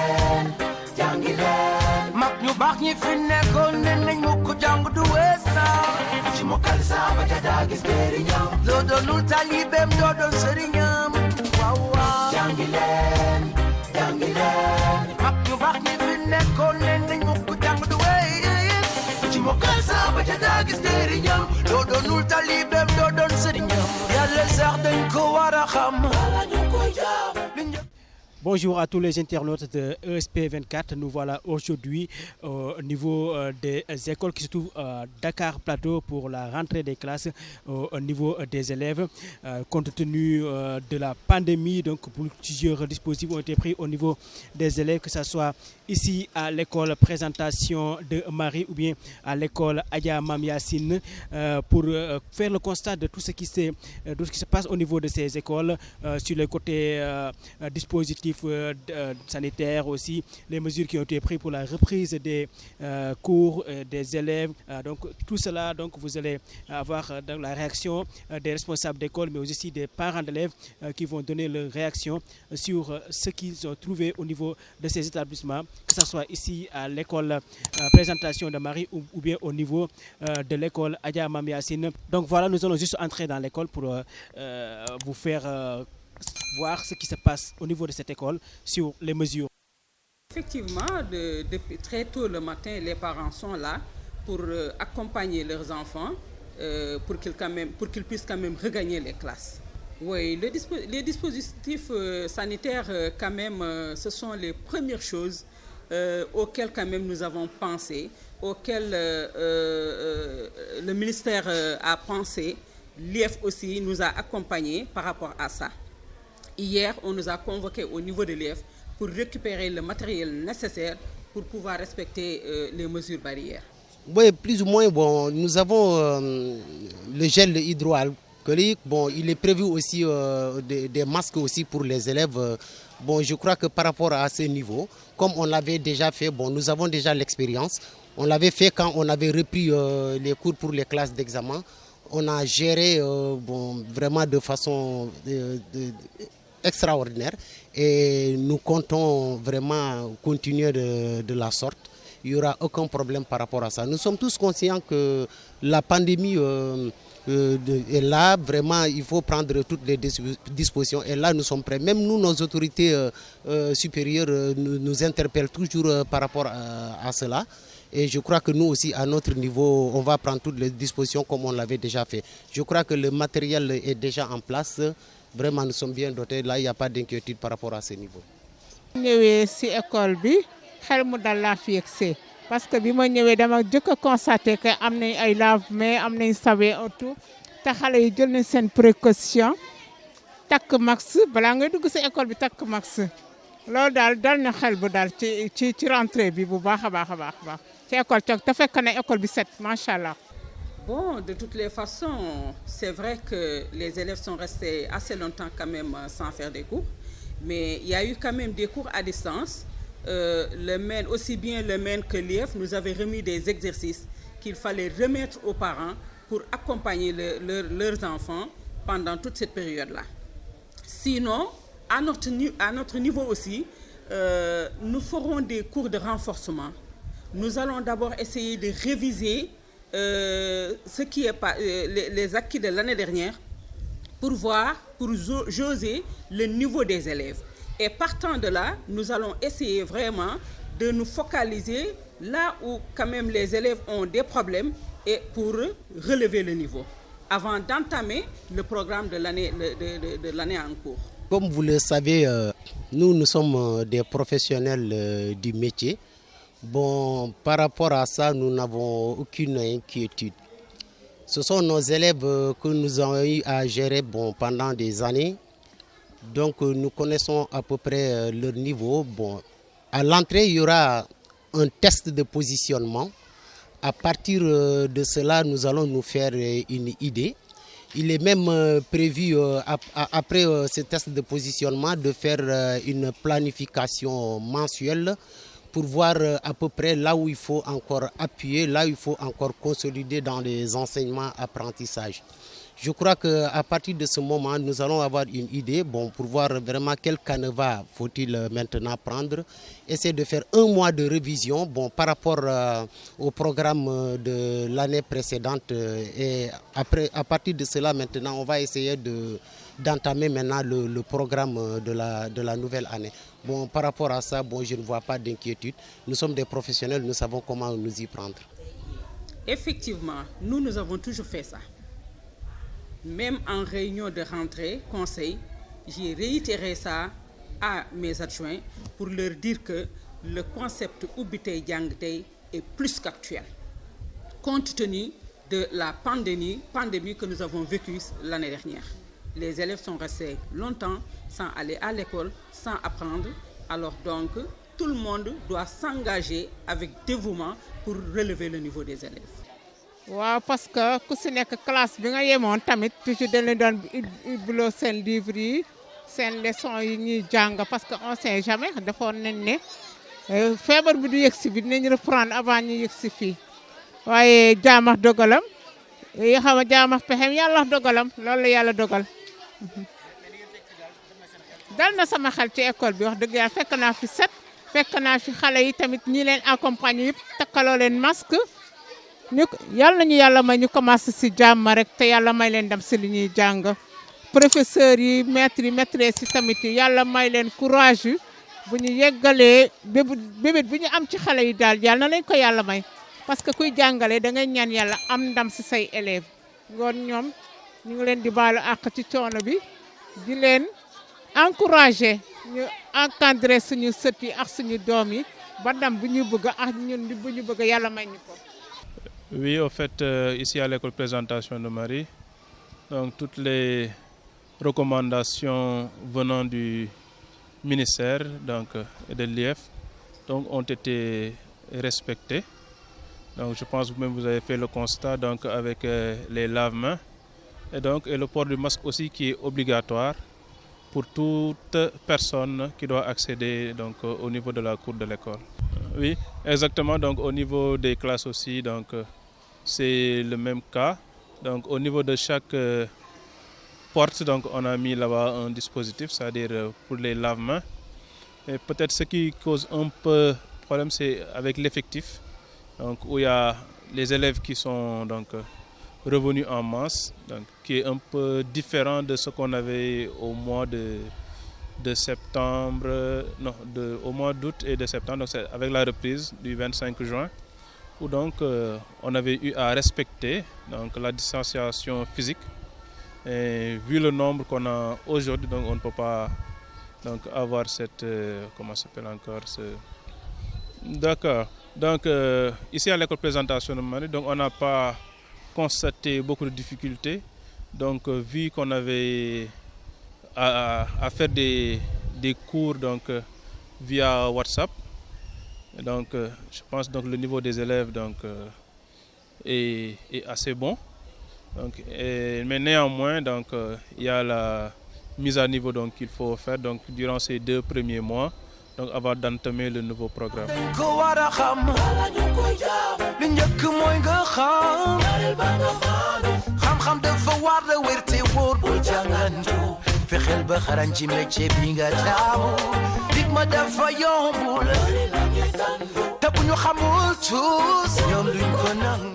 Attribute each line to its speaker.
Speaker 1: leen jàngi leen mag ñu baax ñi fi nekkoon ne nañ mu ko jàng du weesa ci mokkal saaba ja daa gis njëriñam loo doonul talibeem doo doon sëriñam waaw waaw jàngi leen mag ñu baax ñi fi nekkoon ne nañ mu ko jàng du weesa ci mokkal saaba ja daa gis njëriñam loo doonul talibeem doo doon sëriñam yàlla sax dañ ko war a xam wala ñu koy jaam.
Speaker 2: Bonjour à tous les internautes de ESP24. Nous voilà aujourd'hui au niveau des écoles qui se trouvent à Dakar Plateau pour la rentrée des classes au niveau des élèves. Compte tenu de la pandémie, donc plusieurs dispositifs ont été pris au niveau des élèves, que ce soit ici à l'école Présentation de Marie ou bien à l'école Adja Mam Yassine, pour faire le constat de tout ce qui se passe au niveau de ces écoles sur le côté dispositif sanitaire, aussi les mesures qui ont été prises pour la reprise des cours des élèves. Donc tout cela, donc vous allez avoir la réaction des responsables d'école, mais aussi des parents d'élèves qui vont donner leur réaction sur ce qu'ils ont trouvé au niveau de ces établissements, que ce soit ici à l'école Présentation de Marie ou bien au niveau de l'école Adja Mam Yassine. Donc voilà, nous allons juste entrer dans l'école pour vous faire voir ce qui se passe au niveau de cette école sur les mesures.
Speaker 3: Effectivement, depuis très tôt le matin, les parents sont là pour accompagner leurs enfants pour qu'ils puissent quand même regagner les classes. Oui, les dispositifs sanitaires, quand même, ce sont les premières choses auxquelles quand même nous avons pensé, auxquelles le ministère a pensé. L'IEF aussi nous a accompagnés par rapport à ça. Hier, on nous a convoqués au niveau de l'IEF pour récupérer le matériel nécessaire pour pouvoir respecter les mesures barrières.
Speaker 4: Oui, plus ou moins, bon, nous avons le gel hydroalcoolique. Bon, il est prévu aussi des masques aussi pour les élèves. Bon, je crois que par rapport à ce niveau, comme on l'avait déjà fait, bon, nous avons déjà l'expérience. On l'avait fait quand on avait repris les cours pour les classes d'examen. On a géré vraiment de façon extraordinaire et nous comptons vraiment continuer de la sorte. Il n'y aura aucun problème par rapport à ça. Nous sommes tous conscients que la pandémie est là, vraiment il faut prendre toutes les dispositions et là nous sommes prêts. Même nous, nos autorités supérieures nous interpellent toujours par rapport à cela. Et je crois que nous aussi, à notre niveau, on va prendre toutes les dispositions comme on l'avait déjà fait. Je crois que le matériel est déjà en place. Vraiment, nous sommes bien dotés. Là, il n'y a pas d'inquiétude par rapport à ce niveau.
Speaker 5: Parce que bi ma ñëwee dama jëkk a constaté que am nañ ay lave-mains am nañ savon autour te xale yi jël nañ seen précaution takk max balaa ngay dugg si école bi takk max loolu daal dal na xel bu daal ci rentrée bi bu baax a baax a baax ci école toog te fekk na école bi set macha allah.
Speaker 3: Bon, de toutes les façons, c'est vrai que les élèves sont restés assez longtemps quand même sans faire des cours, mais il y a eu quand même des cours à distance. Le MEN, aussi bien le MEN que l'IEF, nous avait remis des exercices qu'il fallait remettre aux parents pour accompagner leurs enfants pendant toute cette période-là. Sinon, à notre niveau aussi, nous ferons des cours de renforcement. Nous allons d'abord essayer de réviser ce qui est les acquis de l'année dernière pour jauger le niveau des élèves. Et partant de là, nous allons essayer vraiment de nous focaliser là où quand même les élèves ont des problèmes et pour relever le niveau avant d'entamer le programme de l'année en cours.
Speaker 4: Comme vous le savez, nous sommes des professionnels du métier. Bon, par rapport à ça, nous n'avons aucune inquiétude. Ce sont nos élèves que nous avons eu à gérer pendant des années. Donc nous connaissons à peu près leur niveau. Bon, à l'entrée, il y aura un test de positionnement. À partir de cela, nous allons nous faire une idée. Il est même prévu, après ce test de positionnement, de faire une planification mensuelle pour voir à peu près là où il faut encore appuyer, là où il faut encore consolider dans les enseignements apprentissages. Je crois qu'à partir de ce moment, nous allons avoir une idée pour voir vraiment quel canevas faut-il maintenant prendre. Essayer de faire 1 mois de révision par rapport au programme de l'année précédente. Et après, à partir de cela, maintenant, on va essayer d'entamer maintenant le programme de la nouvelle année. Par rapport à ça, je ne vois pas d'inquiétude. Nous sommes des professionnels, nous savons comment nous y prendre.
Speaker 3: Effectivement, nous avons toujours fait ça. Même en réunion de rentrée, conseil, j'ai réitéré ça à mes adjoints pour leur dire que le concept Ubbi Tay Jàng Tay est plus qu'actuel, compte tenu de la pandémie que nous avons vécue l'année dernière. Les élèves sont restés longtemps sans aller à l'école, sans apprendre. Alors donc, tout le monde doit s'engager avec dévouement pour relever le niveau des élèves.
Speaker 5: waaw parce que ku si nekk classe bi nga yemoon tamit toujours dañ leen doon ubbiloo seen livre yi seen leçon yi ñuy jàng parce que on sait jamais defoon nañ ne feebar bi du yegsi bi dinañ reprendre avant ñu yegsi fii waaye jaamax dogalam yoo xam ne jaamax pexem yàlla dogalam loolu la yàlla dogal. dal na sama xel ci école bi wax dëgg yàlla fekk naa fi set fekk naa fi xale yi tamit ñi leen accompagner yëpp takkaloo leen masque. yàlla nañu yàlla may ñu commencé si jàmm rek te yàlla may leen dem si li ñuy jàng professeurs yi maîtres yi maîtresses yi tamit yàlla may leen courage yi bu ñu yeggalee bébét bu ñu am ci xale yi daal yàlla na leen ko yàlla may parce que kuy jàngale da ngay ñaan yàlla am ndam si say élèves ngoon ñoom ñu ngi leen di baalu àq ci coono bi di leen encourager ñu encadrer suñu sët yi ak suñu doom yi ba ndam bu ñu bëgg ak ñun bu ñu bëgg yàlla may ñu ko.
Speaker 6: Oui, au fait, ici à l'école Présentation de Marie, donc toutes les recommandations venant du ministère et de l'IF ont été respectées. Donc je pense que vous avez fait le constat avec les lave-mains et le port du masque aussi qui est obligatoire pour toute personne qui doit accéder au niveau de la cour de l'école. Oui, exactement. Donc au niveau des classes aussi, c'est le même cas. Donc au niveau de chaque porte, on a mis là-bas un dispositif, c'est-à-dire pour les lave-mains. Et peut-être ce qui cause un peu de problème, c'est avec l'effectif, où il y a les élèves qui sont revenus en masse, qui est un peu différent de ce qu'on avait au mois de septembre, au mois d'août et de septembre, donc c'est avec la reprise du 25 juin, où on avait eu à respecter la distanciation physique. Et vu le nombre qu'on a aujourd'hui, on ne peut pas avoir cette... comment ça s'appelle encore D'accord. Donc ici à l'école Présentation de Marie, on n'a pas constaté beaucoup de difficultés. Donc vu qu'on avait à faire des cours via WhatsApp, je pense que le niveau des élèves est assez bon. Mais néanmoins, il y a la mise à niveau qu'il faut faire durant ces 2 premiers mois avant d'entamer le nouveau programme.
Speaker 1: fexeel ba xarañ ci métier bi nga taamu dig ma dafa yombul te bu ñu xamul tous ñoom duñ ko nangu